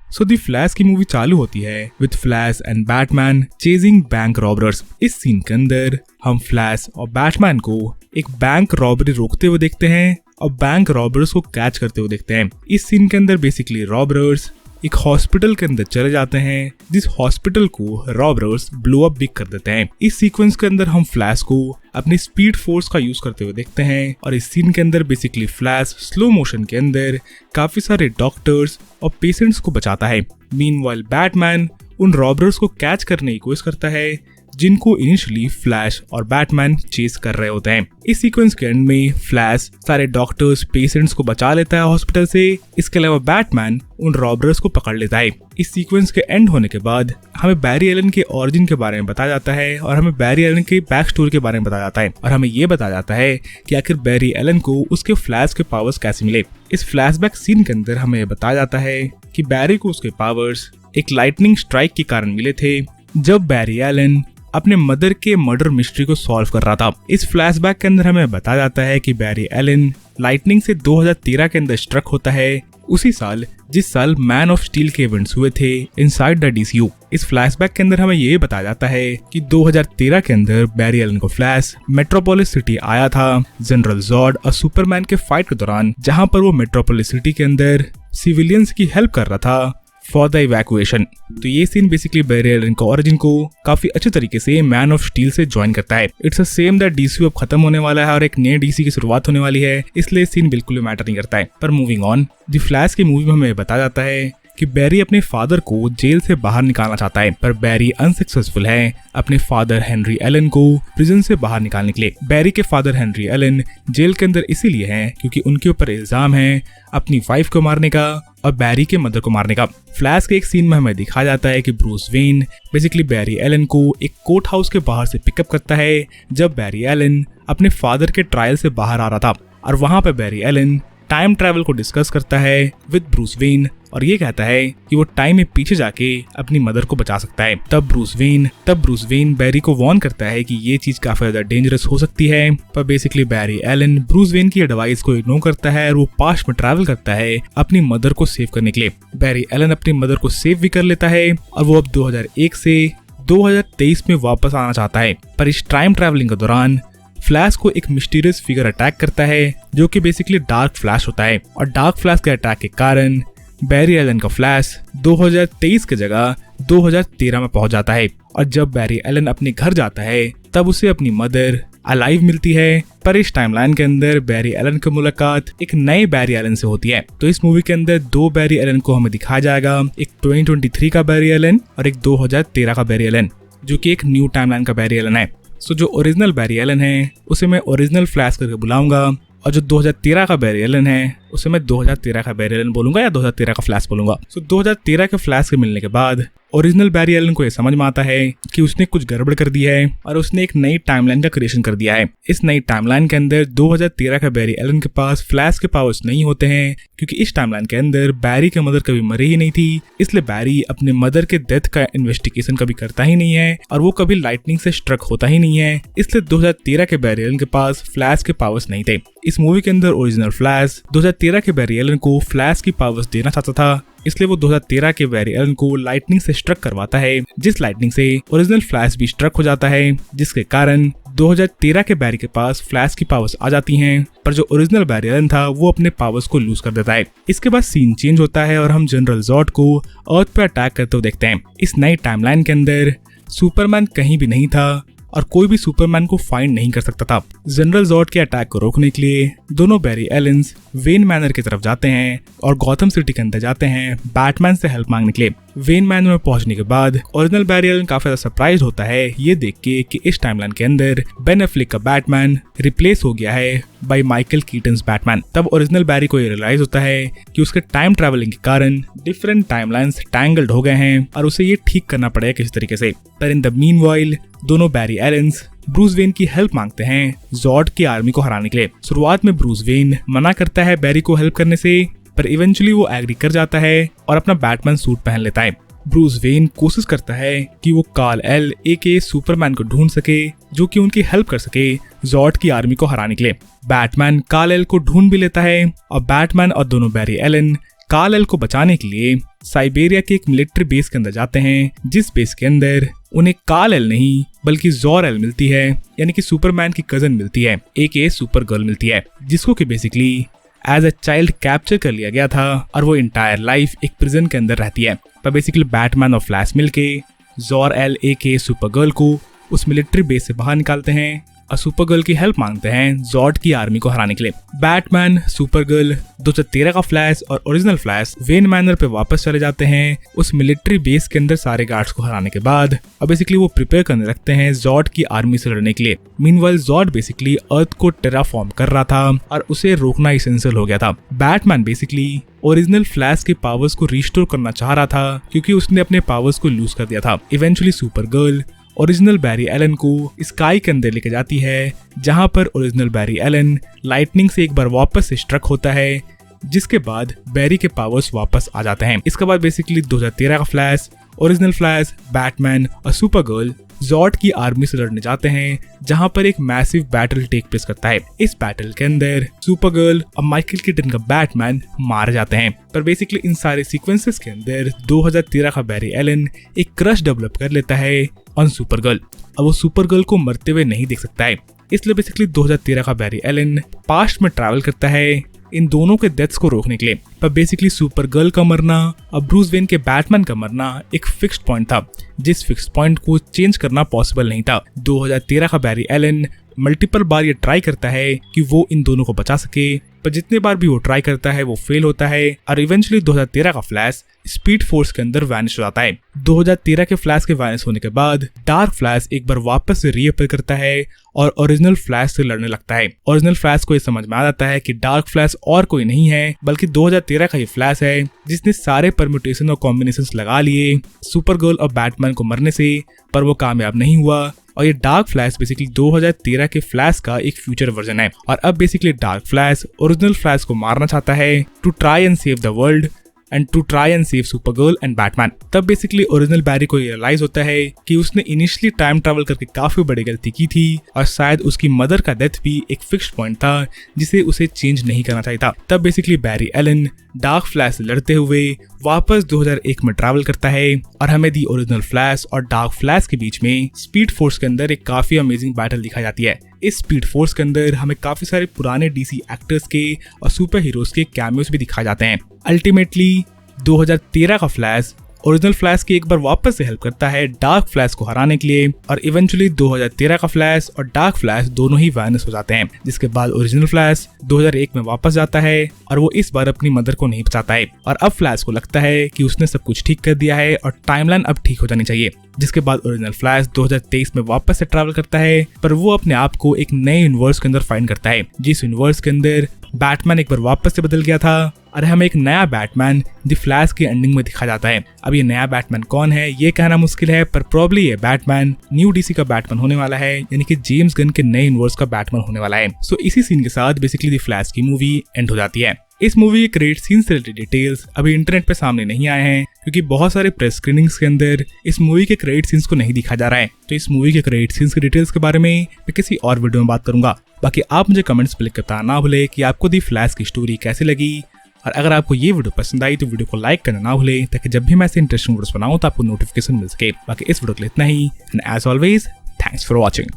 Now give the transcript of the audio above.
सो दी flash की movie चालू होती है with flash and Batman chasing bank robbers. इस सीन के अंदर हम फ्लैश और बैटमैन को एक बैंक रॉबरी रोकते हुए देखते हैं और बैंक रॉबर्स को कैच करते हुए देखते हैं। इस सीन के अंदर बेसिकली रॉबर्स एक हॉस्पिटल के अंदर चले जाते हैं, जिस हॉस्पिटल को रॉबर्स ब्लो अप भी कर देते हैं। इस सीक्वेंस के अंदर हम फ्लैश को अपनी स्पीड फोर्स का यूज करते हुए देखते हैं और इस सीन के अंदर बेसिकली फ्लैश स्लो मोशन के अंदर काफी सारे डॉक्टर्स और पेशेंट्स को बचाता है। मीनवाइल बैटमैन उन रॉबर्स को कैच करने की कोशिश करता है जिनको इनिशियली फ्लैश और बैटमैन चेस कर रहे होते हैं। इस सीक्वेंस के एंड में फ्लैश सारे डॉक्टर्स पेशेंट्स को बचा लेता है हॉस्पिटल से। इसके अलावा बैटमैन उन रॉबर्स को पकड़ लेता है। इस सीक्वेंस के एंड होने के बाद हमें बैरी एलन के ओरिजिन के बारे में बताया जाता है और हमें बैरी एलन के बैक स्टोरी के बारे में बताया जाता है और हमें ये बताया जाता है कि आखिर बैरी एलन को उसके फ्लैश के पावर्स कैसे मिले। इस फ्लैशबैक सीन के अंदर हमें बताया जाता है कि बैरी को उसके पावर्स एक लाइटनिंग स्ट्राइक के कारण मिले थे जब बैरी एलन अपने मदर के मर्डर मिस्ट्री को सॉल्व कर रहा था। इस फ्लैशबैक के अंदर हमें बताया जाता है कि बैरी एलन लाइटनिंग से 2013 के अंदर स्ट्रक होता है, उसी साल जिस साल मैन ऑफ स्टील के इवेंट्स हुए थे इनसाइड द डीसीयू। इस फ्लैशबैक के अंदर हमें ये बताया जाता है कि 2013 के अंदर बैरी एलन को फ्लैश मेट्रोपोलिस सिटी आया था जनरल जॉर्ड और सुपरमैन के फाइट के दौरान, जहां पर वो मेट्रोपोलिस सिटी के अंदर सिविलियंस की हेल्प कर रहा था फॉर द इवैक्यूएशन। तो ये सीन बेसिकली बैरी एलन का ओरिजिन को काफी अच्छे तरीके से मैन ऑफ स्टील से ज्वाइन करता है। It's a same that DCU अब खत्म होने वाला है और एक नए डीसी की शुरुआत होने वाली है, इसलिए सीन बिल्कुल भी मैटर नहीं करता है। पर मूविंग ऑन, द फ्लैश की मूवी में हमें बताया जाता है कि बैरी अपने फादर को जेल से बाहर निकालना चाहता है, पर बैरी अनसक्सेसफुल है अपने फादर हेनरी एलन को प्रिजन से बाहर निकालने के लिए। बैरी के फादर हेनरी एलन जेल के अंदर इसीलिए हैं क्योंकि उनके ऊपर इल्जाम है अपनी वाइफ को मारने का और बैरी के मदर को मारने का। फ्लैश के एक सीन में हमें दिखाया जाता है कि Bruce Wayne basically Barry Allen को एक कोर्ट हाउस के बाहर से पिकअप करता है जब बैरी एलन अपने फादर के ट्रायल से बाहर आ रहा था और वहां पर बैरी एलन टाइम ट्रैवल को डिस्कस करता है विद ब्रूस वेन और ये कहता है कि वो टाइम में पीछे जाके अपनी मदर को बचा सकता है। तब ब्रूस वेन बैरी को वार्न करता है कि ये चीज काफी ज्यादा डेंजरस हो सकती है, पर basically Barry Allen Bruce Wayne की एडवाइस को इग्नोर करता है और वो पास्ट में ट्रैवल करता है अपनी मदर को सेव करने के लिए। बैरी एलन अपनी मदर को सेव भी कर लेता है और वो अब 2001 से 2023 में वापस आना चाहता है। पर इस टाइम ट्रैवलिंग के दौरान फ्लैश को एक मिस्टीरियस फिगर अटैक करता है जो कि बेसिकली डार्क फ्लैश होता है और डार्क फ्लैश के अटैक के कारण बैरी एलन का फ्लैश 2023 की जगह 2013 में पहुंच जाता है और जब बैरी एलन अपने घर जाता है तब उसे अपनी मदर अलाइव मिलती है। पर इस टाइमलाइन के अंदर बैरी एलन की मुलाकात एक नए बैरी एलन से होती है। तो इस मूवी के अंदर दो बैरी एलन को हमें दिखाया जाएगा, एक 2023 का बैरी एलन और एक 2013 का बैरी एलन, जो कि एक न्यू टाइमलाइन का बैरी एलन है। सो जो ओरिजिनल बैरी एलन है उसे मैं ओरिजिनल फ्लैश करके बुलाऊंगा और जो 2013 का बैरी एलन है उसे मैं 2013 का बैरी एलन बोलूंगा या 2013 का फ्लैश बोलूंगा। सो 2013 के फ्लैश के मिलने के बाद ओरिजिनल बैरी एलन को यह समझ में आता है कि उसने कुछ गड़बड़ कर दी है और उसने एक नई टाइमलाइन का क्रिएशन कर दिया है। इस नई टाइमलाइन के अंदर 2013 का बैरी एलन के पास फ्लैश के पावर्स नहीं होते हैं क्योंकि इस टाइमलाइन के अंदर बैरी की मदर कभी मरी ही नहीं थी, इसलिए बैरी अपने मदर के डेथ का इन्वेस्टिगेशन कभी करता ही नहीं है और वो कभी लाइटनिंग से स्ट्रक होता ही नहीं है, इसलिए 2013 के बैरी एलन के पास फ्लैश के पावर्स नहीं थे। इस मूवी के अंदर ओरिजिनल फ्लैश 2013 के बैरी एलन को फ्लैश की पावर्स देना चाहता था, इसलिए वो 2013 के बैरी एलन को लाइटनिंग से स्ट्रक करवाता है, जिस लाइटनिंग से ओरिजिनल फ्लैश भी स्ट्रक हो जाता है, जिसके कारण 2013 के बैरी के पास फ्लैश की पावर्स आ जाती हैं, पर जो ओरिजिनल बैरी एलन था वो अपने पावर्स को लूज कर देता है। इसके बाद सीन चेंज होता है और हम जनरल जॉर्ड को अर्थ पे अटैक करते हुए देखते हैं। इस नई टाइमलाइन के अंदर सुपरमैन कहीं भी नहीं था और कोई भी सुपरमैन को फाइंड नहीं कर सकता था। जनरल जॉर्ड के अटैक को रोकने के लिए दोनों बैरी एलन्स वेन मैनर की तरफ जाते हैं और गॉथम सिटी के अंदर जाते हैं बैटमैन से हेल्प मांगने के लिए। वेन मैनर में पहुंचने के बाद ओरिजिनल बैरी एलन काफी ज्यादा सरप्राइज होता है ये देख के कि इस टाइमलाइन के अंदर बेन एफ्लेक का बैटमैन रिप्लेस हो गया है बाय माइकल कीटन्स बैटमैन। तब ओरिजिनल बैरी को ये रियलाइज होता है कि उसके टाइम ट्रैवलिंग के कारण डिफरेंट टाइमलाइंस टैंगल्ड हो गए हैं और उसे ये ठीक करना पड़ेगा किसी तरीके से। पर इन द मीनवाइल दोनों बैरी एलन्स ब्रूस वेन की हेल्प मांगते हैं जॉर्ड की आर्मी को हराने के लिए। शुरुआत में ब्रूस वेन मना करता है बैरी को हेल्प करने से, पर इवेंचुअली वो एग्री कर जाता है और अपना बैटमैन सूट पहन लेता है। ब्रूस वेन कोशिश करता है कि वो कार्ल एल एके सुपरमैन को ढूंढ सके जो कि उनकी हेल्प कर सके जॉर्ड की आर्मी को हराने के लिए। बैटमैन कार्ल एल को ढूंढ भी लेता है और बैटमैन और दोनों बैरी एलन कार्ल एल को बचाने के लिए साइबेरिया के एक मिलिट्री बेस के अंदर जाते हैं, जिस बेस के अंदर उन्हें काल-एल नहीं बल्कि ज़ोर-एल मिलती है, यानी कि सुपरमैन की कजन मिलती है, एक सुपर गर्ल मिलती है, जिसको कि basically as a child capture कर लिया गया था और वो इंटायर लाइफ एक प्रिजन के अंदर रहती है। पर बेसिकली बैटमैन और फ्लैश मिलके ज़ोर-एल एक सुपर गर्ल को उस मिलिट्री बेस से बाहर निकालते हैं और सुपर गर्ल की हेल्प मांगते हैं ज़ॉर्ड की आर्मी को हराने के लिए। बैटमैन, सुपर गर्ल, 2013 का फ्लैश और ओरिजिनल फ्लैश वेन मैनर पे वापस चले जाते हैं उस मिलिट्री बेस के अंदर सारे गार्ड्स को हराने के बाद। अब बेसिकली वो प्रिपेयर करने लगते हैं ज़ॉर्ड की आर्मी से लड़ने के लिए। मीनवाइल ज़ॉर्ड बेसिकली अर्थ को टेराफॉर्म कर रहा था और उसे रोकना एसेंशियल हो गया था। बैटमैन बेसिकली ओरिजिनल फ्लैश के पावर्स को रिस्टोर करना चाह रहा था क्योंकि उसने अपने पावर्स को लूज कर दिया था। Eventually super girl original Barry Allen को स्काई के अंदर लेके जाती है, जहां पर ओरिजिनल बैरी एलन लाइटनिंग से एक बार वापस से स्ट्रक होता है, जिसके बाद बैरी के पावर्स वापस आ जाते हैं। इसके बाद बेसिकली 2013 का फ्लैश, ओरिजिनल फ्लैश, बैटमैन और सुपर गर्ल ज़ॉर्ड की आर्मी से लड़ने जाते हैं, जहां पर एक मैसिव बैटल टेक प्लेस करता है। इस बैटल के अंदर सुपर गर्ल और माइकल कीटन का बैटमैन मारे जाते हैं। पर बेसिकली इन सारे सीक्वेंसेस के अंदर 2013 का बैरी एलन एक क्रश डेवलप कर लेता है ऑन सुपर गर्ल। अब वो सुपर गर्ल को मरते हुए नहीं देख सकता है, इसलिए बेसिकली 2013 का बैरी एलन पास्ट में ट्रैवल करता है इन दोनों के डेथ्स को रोकने के लिए। पर बेसिकली सुपर गर्ल का मरना और ब्रूस वेन के बैटमैन का मरना एक फिक्स्ड पॉइंट था, जिस फिक्स्ड पॉइंट को चेंज करना पॉसिबल नहीं था। 2013 का बैरी एलन मल्टीपल बार ये ट्राई करता है कि वो इन दोनों को बचा सके, पर जितने बार भी वो ट्राई करता है वो फेल होता है और इवेंचुअली 2013 का फ्लैश स्पीड फोर्स के अंदर वैनिश हो जाता है। 2013 के फ्लैश के वैनिश होने के बाद डार्क फ्लैश एक बार वापस से रीअपियर करता है और ओरिजिनल फ्लैश से लड़ने लगता है। ओरिजिनल फ्लैश को ये समझ में आ जाता है कि डार्क फ्लैश और कोई नहीं है बल्कि 2013 का ये फ्लैश है, जिसने सारे परम्यूटेशन और कॉम्बिनेशंस लगा लिए सुपर गर्ल और बैटमैन को मरने से, पर वो कामयाब नहीं हुआ। और ये डार्क फ्लैश बेसिकली 2013 के फ्लैश का एक फ्यूचर वर्जन है और अब basically dark flash original flash को मारना चाहता है to try and save the world and to try and save supergirl and Batman. तब बेसिकली ओरिजिनल बैरी को रियलाइज होता है कि उसने इनिशियली टाइम ट्रैवल करके काफी बड़ी गलती की थी और शायद उसकी मदर का डेथ भी एक फिक्स्ड पॉइंट था जिसे उसे चेंज नहीं करना चाहिए था। तब basically Barry Allen dark flash से लड़ते हुए वापस 2001 में ट्रैवल करता है और हमें दी ओरिजिनल फ्लैश और डार्क फ्लैश के बीच में स्पीड फोर्स के अंदर एक काफी अमेजिंग बैटल दिखाई जाती है। इस स्पीड फोर्स के अंदर हमें काफी सारे पुराने डीसी एक्टर्स के और सुपर हीरोज के कैमियोस भी दिखाए जाते हैं। अल्टीमेटली 2013 का फ्लैश ओरिजिनल फ्लैश की एक बार वापस से हेल्प करता है डार्क फ्लैश को हराने के लिए और इवेंचुअली 2013 का फ्लैश और डार्क फ्लैश दोनों ही वैनिश हो जाते हैं, जिसके बाद ओरिजिनल फ्लैश 2001 में वापस जाता है और वो इस बार अपनी मदर को नहीं बचाता है और अब फ्लैश को लगता है कि उसने सब कुछ ठीक कर दिया है और टाइमलाइन अब ठीक हो जानी चाहिए। जिसके बाद ओरिजिनल फ्लैश 2023 में वापस से ट्रैवल करता है, पर वो अपने आप को एक नए यूनिवर्स के अंदर फाइंड करता है, जिस यूनिवर्स के अंदर बैटमैन एक बार वापस से बदल गया था और हमें एक नया बैटमैन द फ्लैश की एंडिंग में दिखा जाता है। अब ये नया बैटमैन कौन है ये कहना मुश्किल है, पर प्रोबब्ली ये बैटमैन न्यू डीसी का बैटमैन होने वाला है, यानी कि जेम्स गन के नए यूनिवर्स का बैटमैन होने वाला है। सो इसी सीन के साथ बेसिकली द फ्लैश की मूवी एंड हो जाती है। इस मूवी के क्रेडिट सीन से रिलेटेड डिटेल्स अभी इंटरनेट पे सामने नहीं आए हैं क्योंकि बहुत सारे प्रेस स्क्रीनिंग्स के अंदर इस मूवी के क्रेडिट सीन्स को नहीं दिखाया जा रहा है। तो इस मूवी के क्रेडिट सीन्स के डिटेल्स के बारे में मैं किसी और वीडियो में बात करूंगा। बाकी आप मुझे कमेंट्स पे लिख कर बताना ना भूले कि आपको दी फ्लैश की स्टोरी कैसी लगी, और अगर आपको ये वीडियो पसंद आई तो वीडियो को लाइक करना ना भूले ताकि जब भी मैं ऐसे इंटरेस्टिंग वीडियोस बनाऊं तो आपको नोटिफिकेशन मिल सके। बाकी इस वीडियो के लिए इतना ही, and as always thanks for watching.